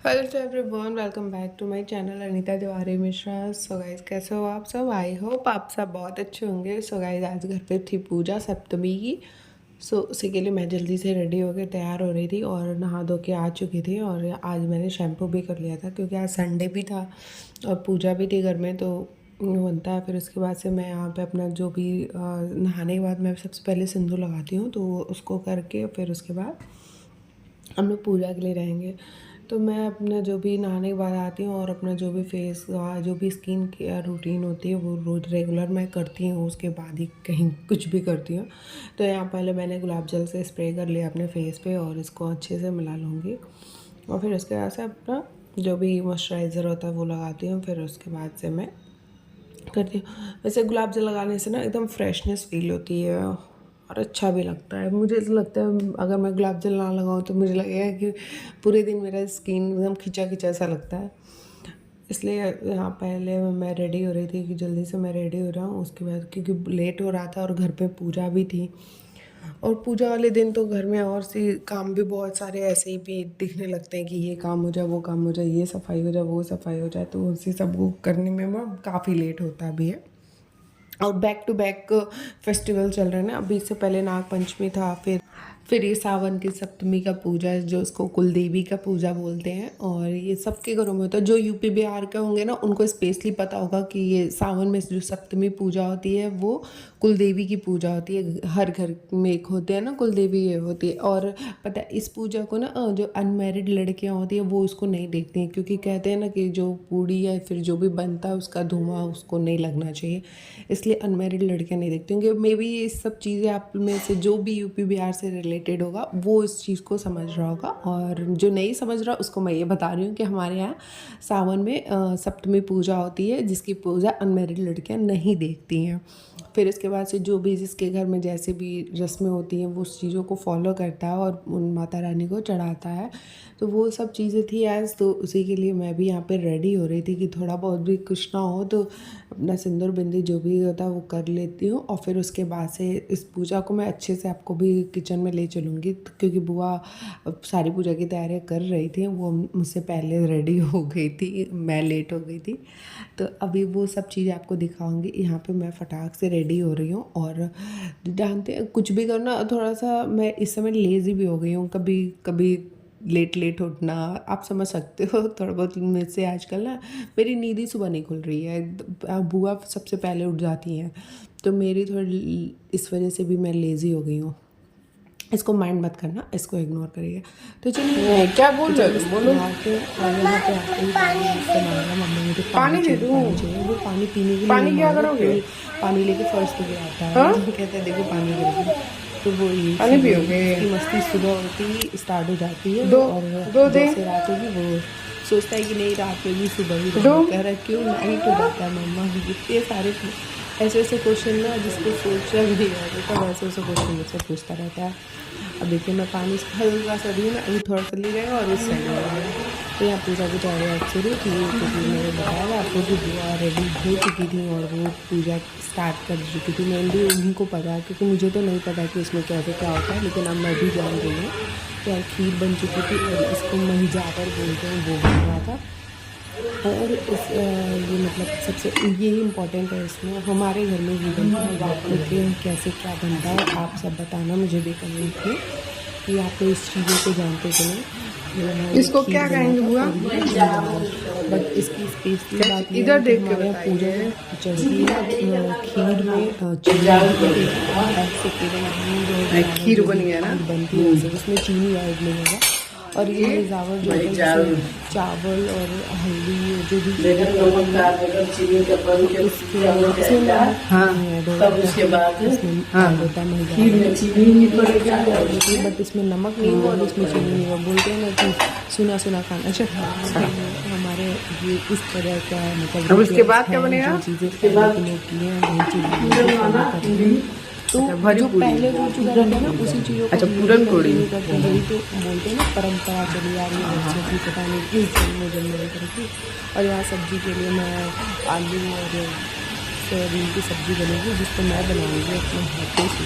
Hello to everyone, welcome back to my channel Anita Tiwari Mishra. So guys, कैसे हो आप सब? आई होप आप सब बहुत अच्छे होंगे। सो गाइस, आज घर पे थी पूजा सप्तमी की। सो उसी के लिए मैं जल्दी से रेडी होकर तैयार हो रही थी और नहा धो के आ चुकी थी। और आज मैंने शैम्पू भी कर लिया था क्योंकि आज संडे भी था और पूजा भी थी घर में, तो बनता है। फिर उसके बाद से मैं यहाँ पे अपना जो भी नहाने के बाद मैं सबसे पहले सिंदूर लगाती हूँ, तो उसको करके फिर उसके बाद हम लोग पूजा के लिए रहेंगे। तो मैं अपना जो भी नहाने के बाद आती हूँ और अपना जो भी फेस जो भी स्किन केयर रूटीन होती है वो रोज रेगुलर मैं करती हूँ, उसके बाद ही कहीं कुछ भी करती हूँ। तो यहाँ पहले मैंने गुलाब जल से स्प्रे कर लिया अपने फेस पे और इसको अच्छे से मिला लूँगी। और फिर उसके बाद से अपना जो भी मॉइस्चराइज़र होता है वो लगाती हूँ। फिर उसके बाद से मैं करती हूँ। वैसे गुलाब जल लगाने से ना एकदम फ्रेशनेस फील होती है और अच्छा भी लगता है। मुझे ऐसा लगता है अगर मैं गुलाब जल ना लगाऊँ तो मुझे लगेगा कि पूरे दिन मेरा स्किन एकदम खिंचा खिंचा सा लगता है। इसलिए यहाँ पहले मैं रेडी हो रही थी कि जल्दी से मैं रेडी हो रहा हूँ। उसके बाद क्योंकि लेट हो रहा था और घर पे पूजा भी थी, और पूजा वाले दिन तो घर में और सी काम भी बहुत सारे ऐसे ही भी दिखने लगते हैं कि ये काम हो जाए, वो काम हो जाए, ये सफाई हो जाए, वो सफाई हो जाए। तो उसी सब को करने में काफ़ी लेट होता भी है। और बैक टू बैक फेस्टिवल चल रहे हैं ना। अभी इससे पहले नाग पंचमी था, फिर ये सावन की सप्तमी का पूजा है जो इसको कुलदेवी का पूजा बोलते हैं। और ये सबके घरों में होता है। जो यूपी बिहार के होंगे ना उनको स्पेशली पता होगा कि ये सावन में जो सप्तमी पूजा होती है वो कुलदेवी की पूजा होती है। हर घर में एक होते हैं ना कुलदेवी, ये होती है। और पता है इस पूजा को ना जो अनमैरिड लड़कियां होती हैं वो इसको नहीं देखती हैं, क्योंकि कहते हैं ना कि जो पूड़ी या फिर जो भी बनता है उसका धुआं उसको नहीं लगना चाहिए। इसलिए अनमैरिड लड़कियां नहीं देखती होंगी। मे बी ये सब चीज़ें आप में से जो भी यूपी बिहार से रिलेटेड होगा वो इस चीज़ को समझ रहा होगा, और जो नहीं समझ रहा उसको मैं ये बता रही हूँ कि हमारे यहाँ सावन में सप्तमी पूजा होती है जिसकी पूजा अनमैरिड लड़कियाँ नहीं देखती हैं। फिर इसके बाद से जो भी जिसके घर में जैसे भी रस्में होती हैं वो उस चीज़ों को फॉलो करता है और उन माता रानी को चढ़ाता है। तो वो सब चीज़ें थी आज, तो उसी के लिए मैं भी यहाँ पे रेडी हो रही थी कि थोड़ा बहुत भी कुछ ना हो तो अपना सिंदूर बिंदी जो भी होता है वो कर लेती हूँ। और फिर उसके बाद से इस पूजा को मैं अच्छे से आपको भी किचन में ले चलूँगी, क्योंकि बुआ सारी पूजा की तैयारियाँ कर रही थी, वो मुझसे पहले रेडी हो गई थी, मैं लेट हो गई थी। तो अभी वो सब चीज़ें आपको दिखाऊंगी। यहाँ पे मैं फटाक से रेडी हो रही हूँ। और जानते हैं कुछ भी करना, थोड़ा सा मैं इस समय लेज़ी भी हो गई हूँ। कभी कभी लेट उठना, आप समझ सकते हो। थोड़ा बहुत में से आजकल ना मेरी नींद ही सुबह नहीं खुल रही है। बुआ सबसे पहले उठ जाती हैं, तो मेरी थोड़ी इस वजह से भी मैं लेज़ी हो गई हूँ। इसको माइंड मत करना, इसको इग्नोर करिए। तो चलिए, क्या बोल रहे हो? बोलो। मम्मी मुझे पानी दे दूँ, वो पानी पीने के लिए पानी क्या करोगे? पानी लेके फर्स्ट पे गिराता है। कहते हैं देखो पानी गिर, तो वो ये पानी पियोगे? इसकी मस्ती सुबह होती ही स्टार्ट हो जाती है। दो और जैसे रात होगी वो सोचता है कि नहीं रात में भी सुबह ही दो। कह रहा है क्यों नाइट हो जाता है मम्मा। इतने सारे ऐसे ऐसे क्वेश्चन ना जिसको सोचा भी नहीं आता, तब ऐसे ऐसे क्वेश्चन मुझसे पूछता रहता है। अब देखिए मैं पानी हल्का सा दी ना, अभी थोड़ा सा ले जाएगा और इस साइड हो जाएगा। तो यहाँ पूजा की तैयारी शुरू थी, क्योंकि मैंने बताया आपको कि बुआ रेडी हो चुकी थी और वो पूजा स्टार्ट कर चुकी थी। मेनली उन्हीं को पता है, क्योंकि मुझे तो नहीं पता कि इसमें कैसे क्या होता है, लेकिन अब मैं भी जान रही हूँ। तो यार खीर बन चुकी थी और इसको महिजावर बोलते हैं, वो बन रहा था। और इस ये मतलब सबसे यही इम्पोर्टेंट है इसमें, हमारे घर में ये बनता है। आपको कैसे क्या बनता है आप सब बताना मुझे भी कमेंट में कि आप इस चीज़ों को जानते कि नहीं। इसको क्या कहेंगे बुआ? बट इसकी स्पेशली बात इधर देख के हमारे यहाँ पूजा बताइए। चढ़ती है खीर में चीनी ऐसे केवल खीर बन गया ना? बनती है, उसमें चीनी ऐड नहीं होगा। और ये मिजावर जो है चावल और हल्दी जो भी तब उसके बाद खीर में चीनी नहीं पड़ेगा, बट इसमें नमक नहीं होगा और इसमें चीनी नहीं होगा। बोलते हैं ना कि सुना सुना खाना चाहिए। हमारे ये इस तरह का मतलब अब उसके बाद क्या बनेगा? जो चीज़ें पहले की हैं वही चीज़ें तो जो पहले हो चुका रहता है ना उसी चीज़ों को पूरन पोड़ी करते हैं। वही तो बोलते हैं ना परंपरा चली आ रही है वर्षों की, पता नहीं किस जन्म करके। और यहाँ सब्जी के लिए मैं आलू और सोयाबीन की सब्ज़ी बनेगी जिसको मैं बनाऊँगी अपने हाथों से।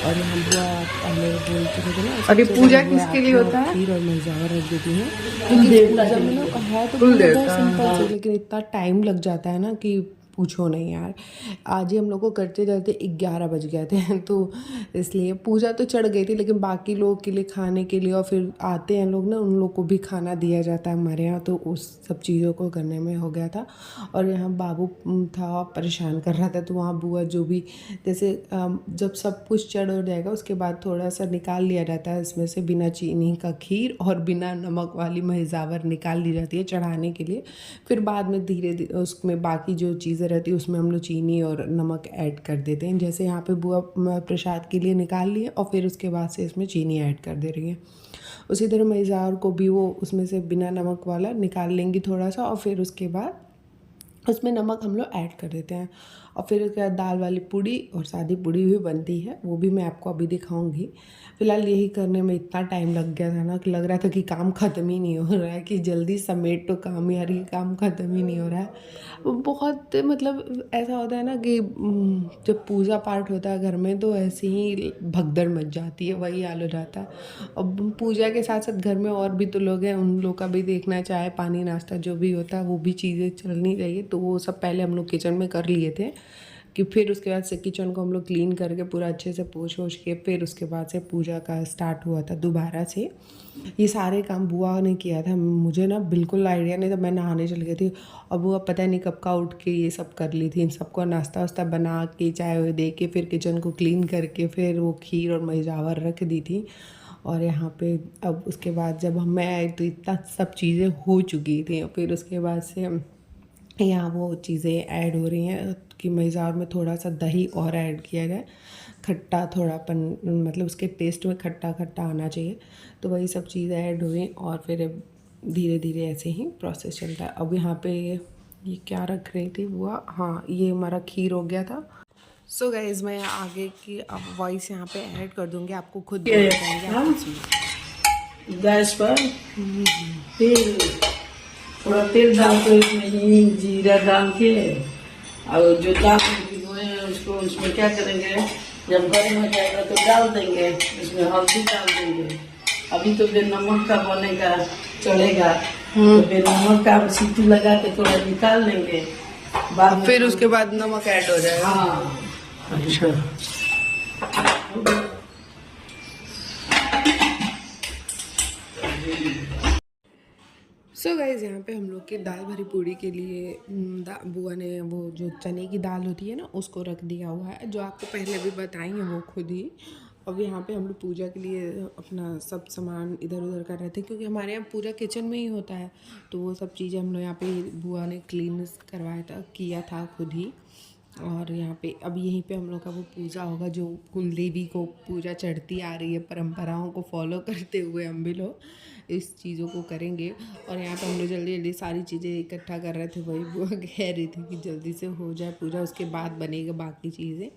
और यहाँ बुआ पहले बोल चुके थे ना। और ये सबसे पूजा पहले बुआ किसके लिए अपना होता है? खीर और मेजावर रख देती हैं, क्योंकि पूजा में ना है तो पूजा बहुत सिंपल से, लेकिन इतना टाइम लग जाता है ना कि पूछो नहीं यार। आज ही हम लोग को करते करते 11 बज गए थे तो इसलिए पूजा तो चढ़ गई थी, लेकिन बाकी लोगों के लिए खाने के लिए, और फिर आते हैं लोग ना, उन लोग को भी खाना दिया जाता है हमारे यहाँ, तो उस सब चीज़ों को करने में हो गया था। और यहाँ बाबू था परेशान कर रहा था, तो वहाँ बुआ जो भी जैसे जब सब कुछ चढ़ हो जाएगा उसके बाद थोड़ा सा निकाल लिया जाता है इसमें से, बिना चीनी का खीर और बिना नमक वाली मेजावर निकाल ली जाती है चढ़ाने के लिए। फिर बाद में धीरे धीरे उसमें बाकी जो चीज़ें रहती है उसमें हम लोग चीनी और नमक ऐड कर देते हैं। जैसे यहाँ पे बुआ प्रसाद के लिए निकाल लिए और फिर उसके बाद से इसमें चीनी ऐड कर दे रही है। उसी तरह मेज़ार को भी वो उसमें से बिना नमक वाला निकाल लेंगी थोड़ा सा, और फिर उसके बाद उसमें नमक हम लोग ऐड कर देते हैं। और फिर उसके बाद दाल वाली पूड़ी और सादी पूड़ी भी बनती है, वो भी मैं आपको अभी दिखाऊंगी। फ़िलहाल यही करने में इतना टाइम लग गया था ना कि लग रहा था कि काम ख़त्म ही नहीं हो रहा है, कि जल्दी समेट तो काम यार, ये काम ख़त्म ही नहीं हो रहा है। वो बहुत मतलब ऐसा होता है ना कि जब पूजा पाठ होता है घर में तो ऐसे ही भगदड़ मच जाती है, वही हाल हो जाता है। अब पूजा के साथ साथ घर में और भी तो लोग हैं, उन लोग का भी देखना, चाय पानी नाश्ता जो भी होता है वो भी चीज़ें चलनी चाहिए। तो वो सब पहले हम लोग किचन में कर लिए थे, कि फिर उसके बाद से किचन को हम लोग क्लीन करके पूरा अच्छे से पोंछ वोछ के फिर उसके बाद से पूजा का स्टार्ट हुआ था दोबारा से। ये सारे काम बुआ ने किया था, मुझे ना बिल्कुल आइडिया नहीं था, मैं नहाने चल गई थी और बुआ पता नहीं कब का उठ के ये सब कर ली थी। इन सबको नाश्ता वास्ता बना के चाय वाय दे के फिर किचन को क्लीन करके फिर वो खीर और मेजावर रख दी थी। और यहाँ पे अब उसके बाद जब मैं आई तो इतना सब चीज़ें हो चुकी थी, फिर उसके बाद से यहाँ वो चीज़ें ऐड हो रही हैं कि मेज़ार में थोड़ा सा दही और ऐड किया जाए, खट्टा थोड़ापन, मतलब उसके टेस्ट में खट्टा खट्टा आना चाहिए। तो वही सब चीज़ें ऐड हुई और फिर धीरे धीरे ऐसे ही प्रोसेस चलता है। अब यहाँ पे ये क्या रख रही थी बुआ, हाँ ये हमारा खीर हो गया था। सो गाइज मैं आगे की अब वॉइस यहाँ पे ऐड कर दूँगी, आपको खुद बोल पाएंगे आप सुनिए। गैस पर तेल, थोड़ा तेल डाल के इसमें हींग जीरा डाल के, और जो दाल भिगोए हैं उसको उसमें क्या करेंगे, जब गर्म हो जाएगा तो डाल देंगे, उसमें हल्दी डाल देंगे। अभी तो फिर नमक का बनेगा, चढ़ेगा, तो फिर नमक का सीटी लगा के थोड़ा निकाल लेंगे, बाद में फिर उसके बाद नमक ऐड हो जाएगा। हाँ। अच्छा सो गाइज यहाँ पे हम लोग के दाल भरी पूड़ी के लिए बुआ ने वो जो चने की दाल होती है ना उसको रख दिया हुआ है, जो आपको पहले भी बताई है वो खुद ही। अब यहाँ पे हम लोग पूजा के लिए अपना सब सामान इधर उधर कर रहे थे, क्योंकि हमारे यहाँ पूजा किचन में ही होता है, तो वो सब चीज़ें हम लोग यहाँ पे बुआ ने क्लीन करवाया था, किया था खुद ही। और यहाँ पे अब यहीं पे हम लोग का वो पूजा होगा, जो कुलदेवी को पूजा चढ़ती आ रही है, परंपराओं को फॉलो करते हुए हम भी लोग इस चीज़ों को करेंगे। और यहाँ पे हम लोग जल्दी जल्दी सारी चीज़ें इकट्ठा कर रहे थे, वही बुआ कह रही थी कि जल्दी से हो जाए पूजा, उसके बाद बनेगा बाकी चीज़ें।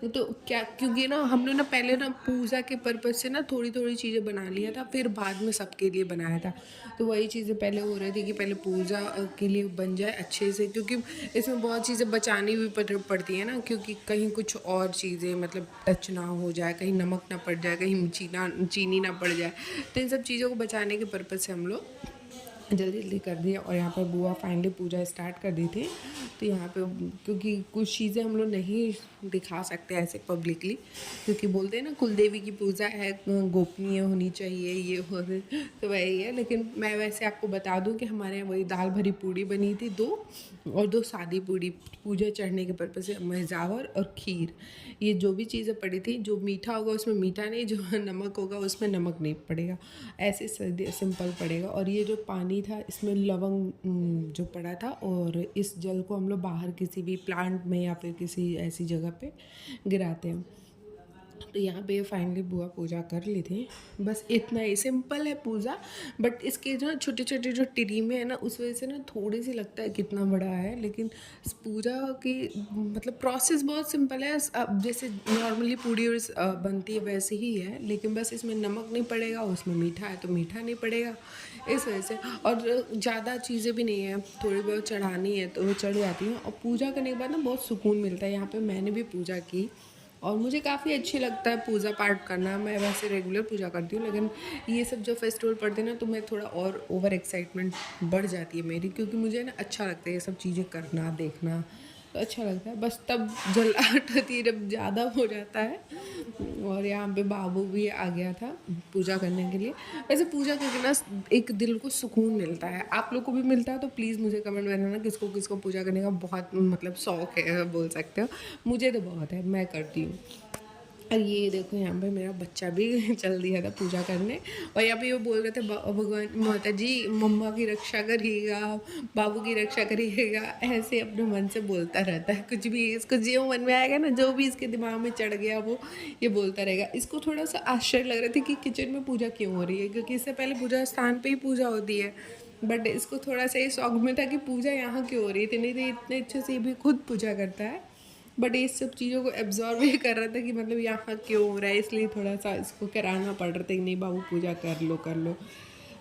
तो क्या, क्योंकि ना हम लोग ना पहले ना पूजा के पर्पज़ से ना थोड़ी थोड़ी चीज़ें बना लिया था, फिर बाद में सबके लिए बनाया था। तो वही चीज़ें पहले हो रही थी कि पहले पूजा के लिए बन जाए अच्छे से, क्योंकि इसमें बहुत चीज़ें बचानी भी पड़ती है ना, क्योंकि कहीं कुछ और चीज़ें मतलब टच ना हो जाए, कहीं नमक ना पड़ जाए, कहीं चीनी ना पड़ जाए। तो इन सब चीज़ों को बचाने के पर्पज़ से हम लोग जल्दी जल्दी कर दिया। और यहाँ पर बुआ फाइनली पूजा स्टार्ट कर दी थी। तो यहाँ पे क्योंकि कुछ चीज़ें हम लोग नहीं दिखा सकते ऐसे पब्लिकली, क्योंकि बोलते हैं ना कुलदेवी की पूजा है, गोपनीय होनी चाहिए, ये हो तो वही है। लेकिन मैं वैसे आपको बता दूं कि हमारे यहाँ वही दाल भरी पूड़ी बनी थी 2, और 2 सादी पूड़ी पूजा चढ़ने के पर्पज़ से, मेजावर और खीर, ये जो भी चीज़ें पड़ी थी। जो मीठा होगा उसमें मीठा नहीं, जो नमक होगा उसमें नमक नहीं पड़ेगा, ऐसे सिंपल पड़ेगा। और ये जो पानी था इसमें लवंग जो पड़ा था, और इस जल को हम लोग बाहर किसी भी प्लांट में या फिर किसी ऐसी जगह पे गिराते हैं। तो यहाँ पे फाइनली बुआ पूजा कर ली थी, बस इतना ही सिंपल है पूजा। बट इसके जो छोटे छोटे जो टिरीमे हैं ना, उस वजह से ना थोड़ी सी लगता है कितना बड़ा है, लेकिन इस पूजा की मतलब प्रोसेस बहुत सिंपल है। अब जैसे नॉर्मली पूड़ी बनती है वैसे ही है, लेकिन बस इसमें नमक नहीं पड़ेगा, उसमें मीठा है तो मीठा नहीं पड़ेगा, इस वजह से। और ज़्यादा चीज़ें भी नहीं है, थोड़ी बहुत चढ़ानी है तो वो चढ़ जाती हैं। और पूजा करने के बाद ना बहुत सुकून मिलता है। यहाँ पे मैंने भी पूजा की, और मुझे काफ़ी अच्छी लगता है पूजा पाठ करना। मैं वैसे रेगुलर पूजा करती हूँ, लेकिन ये सब जो फेस्टिवल पड़ते हैं ना, तो मैं थोड़ा और ओवर एक्साइटमेंट बढ़ जाती है मेरी, क्योंकि मुझे ना अच्छा लगता है ये सब चीज़ें करना, देखना, तो अच्छा लगता है। बस तब जलाहट होती है जब ज़्यादा हो जाता है। और यहाँ पे बाबू भी आ गया था पूजा करने के लिए। वैसे पूजा करके ना एक दिल को सुकून मिलता है। आप लोग को भी मिलता है तो प्लीज़ मुझे कमेंट में बताना किसको किसको पूजा करने का बहुत मतलब शौक़ है, बोल सकते हो। मुझे तो बहुत है, मैं करती हूँ। और ये देखो यहाँ पे मेरा बच्चा भी चल दिया था पूजा करने, और यहाँ पे वो बोल रहे थे भगवान माता जी मम्मा की रक्षा करिएगा, बाबू की रक्षा करिएगा, ऐसे अपने मन से बोलता रहता है। कुछ भी इसको जो मन में आएगा ना, जो भी इसके दिमाग में चढ़ गया वो ये बोलता रहेगा। इसको थोड़ा सा आश्चर्य लग रहा था कि किचन में पूजा क्यों हो रही है, क्योंकि इससे पहले पूजा स्थान पर ही पूजा होती है। बट इसको थोड़ा सा ये शौक में था कि पूजा यहाँ क्यों हो रही है, नहीं तो इतने अच्छे से ये भी खुद पूजा करता है। बट ये सब चीज़ों को एब्जॉर्व ये कर रहा था कि मतलब यहाँ क्यों हो रहा है, इसलिए थोड़ा सा इसको कराना पड़ रहा था कि नहीं बाबू पूजा कर लो कर लो।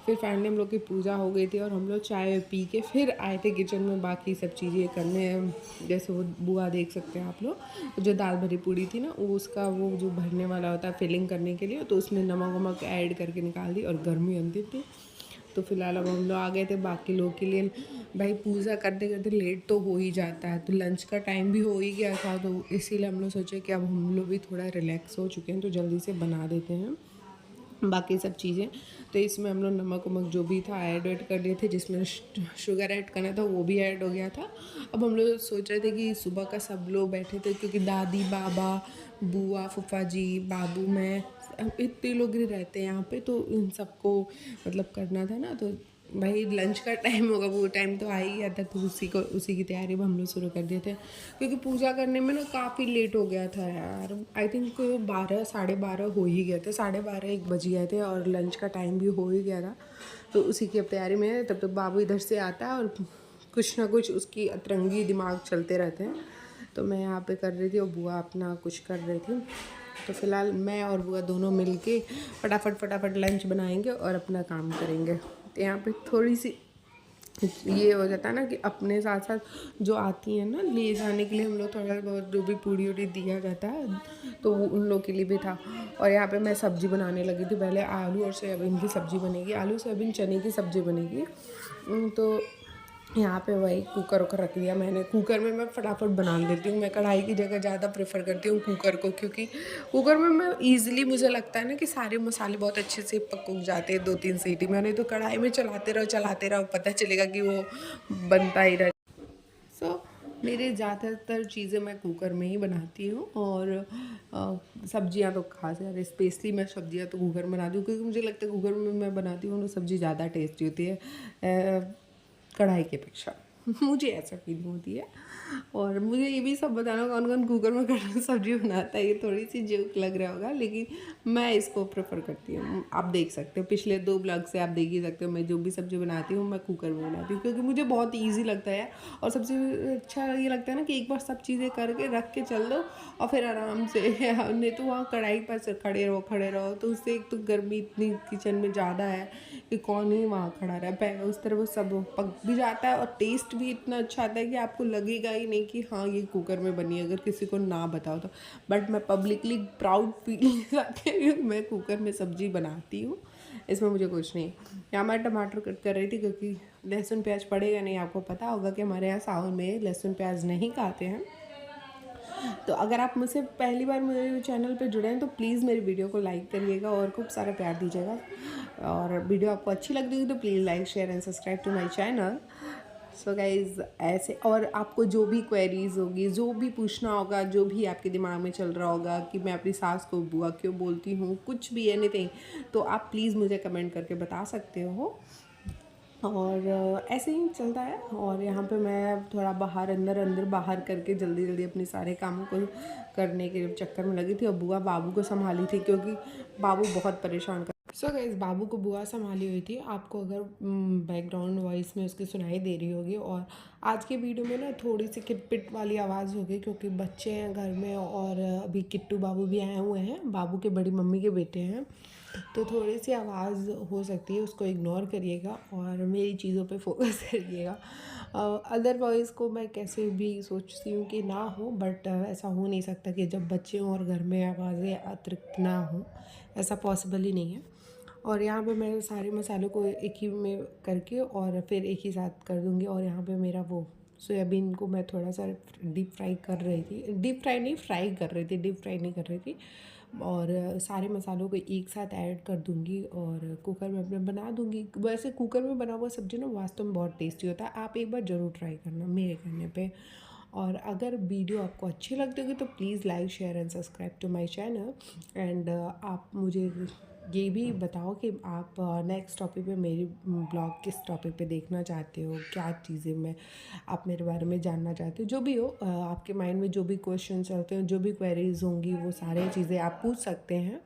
फिर फाइनली हम लोग की पूजा हो गई थी और हम लोग चाय पी के फिर आए थे किचन में बाकी सब चीज़ें करने। जैसे वो बुआ देख सकते हैं आप लोग, जो दाल भरी पूड़ी थी ना, वो उसका वो जो भरने वाला होता है फिलिंग करने के लिए, तो उसमें नमक वमक ऐड करके निकाल दी। और गर्मी अंधी थी तो फिलहाल अब हम लोग आ गए थे बाकी लोग के लिए। भाई पूजा करते करते लेट तो हो ही जाता है, तो लंच का टाइम भी हो ही गया था, तो इसीलिए हम लोग सोचे कि अब हम लोग भी थोड़ा रिलैक्स हो चुके हैं तो जल्दी से बना देते हैं बाकी सब चीज़ें। तो इसमें हम लोग नमक वमक जो भी था ऐड कर लिए थे, जिसमें शुगर ऐड करना था वो भी ऐड हो गया था। अब हम लोग सोच रहे थे कि सुबह का सब लोग बैठे थे, क्योंकि दादी बाबा बुआ फूफा जी बाबू मैं इतने लोग ही रहते हैं यहाँ पे, तो इन सबको मतलब करना था ना। तो भाई लंच का टाइम होगा, वो टाइम तो आ ही गया था, तो उसी की तैयारी में हम लोग शुरू कर दिए थे। क्योंकि पूजा करने में ना काफ़ी लेट हो गया था यार, आई थिंक 12 12:30 हो ही गए थे, 12:30 1 बज गए थे, और लंच का टाइम भी हो ही गया था। तो उसी की अब तैयारी में है। तब तक बाबू इधर से आता है और कुछ ना कुछ उसकी अतरंगी दिमाग चलते रहते हैं। तो मैं यहाँ पे कर रही थी और बुआ अपना कुछ कर रही थी। तो फिलहाल मैं और बुआ दोनों मिलके फटाफट लंच बनाएंगे और अपना काम करेंगे। तो यहाँ पे थोड़ी सी ये हो जाता है ना कि अपने साथ साथ जो आती हैं ना ले जाने के लिए, हम लोग थोड़ा बहुत जो भी पूड़ी उड़ी दिया जाता है तो वो उन लोग के लिए भी था। और यहाँ पे मैं सब्ज़ी बनाने लगी थी। पहले आलू और सोयाबीन की सब्ज़ी बनेगी, आलू सोयाबीन चने की सब्ज़ी बनेगी। तो यहाँ पे वही कुकर वुकर रख दिया मैंने। कुकर में मैं फटाफट बना लेती हूँ, मैं कढ़ाई की जगह ज़्यादा प्रेफर करती हूँ कुकर को, क्योंकि कुकर में मैं ईज़िली मुझे लगता है ना कि सारे मसाले बहुत अच्छे से पक जाते हैं 2-3 सीटी में। नहीं तो कढ़ाई में चलाते रहो, पता चलेगा कि वो बनता ही रहे। सो मेरे ज़्यादातर चीज़ें मैं कुकर में ही बनाती हूँ। और सब्जियाँ तो खास ज़्यादा स्पेशली मैं सब्जियाँ तो कुकर में बनाती हूँ, क्योंकि मुझे लगता है कुकर में मैं बनाती हूँ तो सब्ज़ी ज़्यादा टेस्टी होती है कढ़ाई के अपेक्षा। मुझे ऐसा फीलिंग होती है। और मुझे ये भी सब बताना कौन कौन कुकर में कढ़ाई सब्जी बनाता है, ये थोड़ी सी जोक लग रहा होगा, लेकिन मैं इसको प्रेफर करती हूँ। आप देख सकते हो पिछले 2 ब्लॉग से आप देख ही सकते हो, मैं जो भी सब्जी बनाती हूँ मैं कुकर में बनाती हूँ, क्योंकि मुझे बहुत ईजी लगता है। और सबसे अच्छा ये लगता है ना कि एक बार सब चीज़ें करके रख के चल दो और फिर आराम से नहीं तो वहाँ कढ़ाई पर से खड़े रहो, तो उससे एक तो गर्मी इतनी किचन में ज़्यादा है कि कौन ही वहाँ खड़ा रहा। उस तरह वो सब पक भी जाता है और टेस्ट भी इतना अच्छा आता है कि आपको लगेगा ही नहीं कि हाँ ये कुकर में बनी है, अगर किसी को ना बताओ तो। बट मैं पब्लिकली प्राउड फीलिंग आती है कि मैं कुकर में सब्जी बनाती हूँ, इसमें मुझे कुछ नहीं। यहाँ मैं टमाटर कट कर रही थी, क्योंकि लहसुन प्याज पड़ेगा नहीं। आपको पता होगा कि हमारे यहाँ सावन में लहसुन प्याज नहीं खाते हैं। तो अगर आप मुझसे पहली बार मेरे चैनल पे जुड़े हैं तो प्लीज़ मेरी वीडियो को लाइक करिएगा और खूब सारा प्यार दीजिएगा। और वीडियो आपको अच्छी लग रही है तो please like share and subscribe to my channel. So guys ऐसे, और आपको जो भी क्वेरीज़ होगी, जो भी पूछना होगा, जो भी आपके दिमाग में चल रहा होगा कि मैं अपनी सास को बुआ क्यों बोलती हूँ, कुछ भी एनीथिंग, तो आप प्लीज़ मुझे कमेंट करके बता सकते हो। और ऐसे ही चलता है। और यहाँ पे मैं थोड़ा अंदर बाहर करके जल्दी अपने सारे कामों को करने के चक्कर में लगी थी। और बुआ बाबू को संभाली थी, क्योंकि बाबू बहुत परेशान कर। सो गाइस बाबू को बुआ संभाली हुई थी। आपको अगर बैकग्राउंड वॉइस में उसकी सुनाई दे रही होगी। और आज के वीडियो में ना थोड़ी सी किटपिट वाली आवाज़ होगी, क्योंकि बच्चे हैं घर में और अभी किट्टू बाबू भी आए हुए हैं, बाबू के बड़ी मम्मी के बेटे हैं। तो थोड़ी सी आवाज़ हो सकती है, उसको इग्नोर करिएगा और मेरी चीज़ों पे फोकस करिएगा। अदरवाइज़ को मैं कैसे भी सोचती हूँ कि ना हो, बट ऐसा हो नहीं सकता कि जब बच्चे हों और घर में आवाज़ें अतिरिक्त ना हों, ऐसा पॉसिबल ही नहीं है। और यहाँ पे मैं सारे मसालों को एक ही में करके और फिर एक ही साथ कर दूँगी। और यहाँ पे मेरा वो सोयाबीन को मैं थोड़ा सा डीप फ्राई कर रही थी, डीप फ्राई नहीं, फ्राई कर रही थी, डीप फ्राई नहीं कर रही थी। और सारे मसालों को एक साथ ऐड कर दूँगी और कुकर में अपने बना दूँगी। वैसे कुकर में बना हुआ सब्ज़ी ना वास्तव में बहुत टेस्टी होता है, आप एक बार ज़रूर ट्राई करना मेरे कहने पे। और अगर वीडियो आपको अच्छी लगती होगी तो please like share and subscribe to my channel. And आप मुझे ये भी बताओ कि आप नेक्स्ट टॉपिक पे मेरी ब्लॉग किस टॉपिक पे देखना चाहते हो, क्या चीज़ें मैं आप मेरे बारे में जानना चाहते हो, जो भी हो आपके माइंड में जो भी क्वेश्चन चलते हैं, जो भी क्वेरीज होंगी, वो सारे चीज़ें आप पूछ सकते हैं।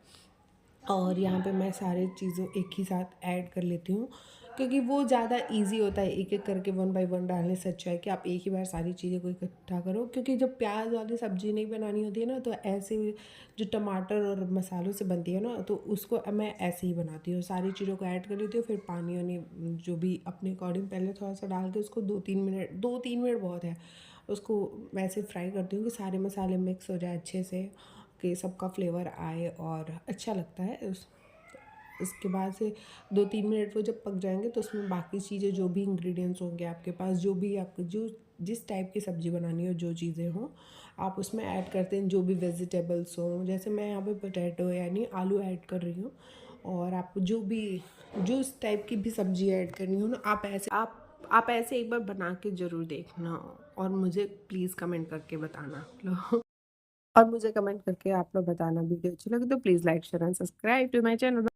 और यहाँ पे मैं सारी चीज़ों एक ही साथ ऐड कर लेती हूँ, क्योंकि वो ज़्यादा इजी होता है एक एक करके वन बाय वन डालने से। अच्छा है कि आप एक ही बार सारी चीज़ें को इकट्ठा करो, क्योंकि जब प्याज वाली सब्ज़ी नहीं बनानी होती है ना, तो ऐसे जो टमाटर और मसालों से बनती है ना, तो उसको मैं ऐसे ही बनाती हूँ, सारी चीज़ों को ऐड कर लेती हूँ, फिर पानी वानी जो भी अपने अकॉर्डिंग पहले थोड़ा सा डाल के उसको 2-3 मिनट बहुत है, उसको वैसे फ्राई करती हूँ कि सारे मसाले मिक्स हो जाए अच्छे से, कि सबका फ्लेवर आए और अच्छा लगता है। इसके बाद से 2-3 मिनट वो जब पक जाएंगे तो उसमें बाकी चीज़ें जो भी इंग्रेडिएंट्स होंगे आपके पास, जो भी आपको जो जिस टाइप की सब्ज़ी बनानी हो, जो चीज़ें हों आप उसमें ऐड करते हैं, जो भी वेजिटेबल्स हों। जैसे मैं यहाँ पे पोटैटो यानी आलू ऐड कर रही हूँ, और आपको जो भी जो इस टाइप की भी सब्ज़ी ऐड करनी हो ना, आप ऐसे एक बार बना के ज़रूर देखना और मुझे प्लीज़ कमेंट करके बताना। और मुझे कमेंट करके आप लोग बताना वीडियो अच्छी लगी तो please like share and subscribe to my channel.